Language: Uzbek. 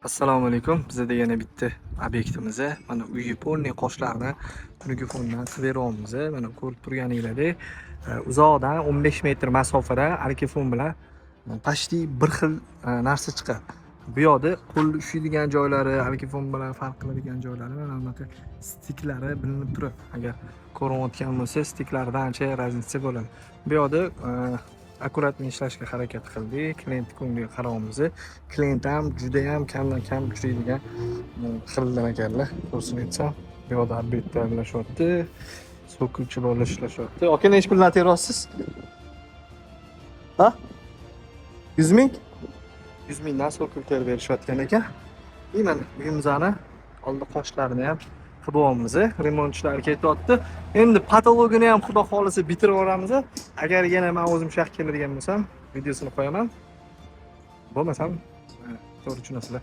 Assalomu alaykum. Bizda yana bitta obyektimiz. Mana uyi polniy qoshlarni tungi fondan qilib mana ko'rib turganinglardek, uzoqdan 15 metr masofada alkifon bilan почти bir xil narsa chiqadi. Bu yoqda qo'l ushlaydigan joylari, alkifon bilan farq qiladigan joylari mana bunaqa stiklari bilinib turadi. Agar ko'rayotgan bo'lsa, stiklarida ancha raznica bo'ladi. Bu yoqda akkuratni ishlashga harakat qildik. Klient ko'ngliga qaraymiz. Klient ham juda ham kamdan kam uchraydigan xildan ekanlar. To'g'risini aytsam, bu yoqda albatta ishlashyapti. So'kuvchi bolalar ishlashyapti. Aka necha puldan teryapsiz? Ha? 100 ming? 100 mingdan so'kuvchi terib berishayotgan ekan. Mana uyimizni oldi qoshlarini ham qilib olamiz. Remontchilar ketyapti. Endi patologini ham xudo xolisa bitirib yuboramiz. Agar yana men o'zim shaxs keladigan bo'lsam, videosini qo'yaman. Bo'lmasam, to'g'ri tushunasizlar.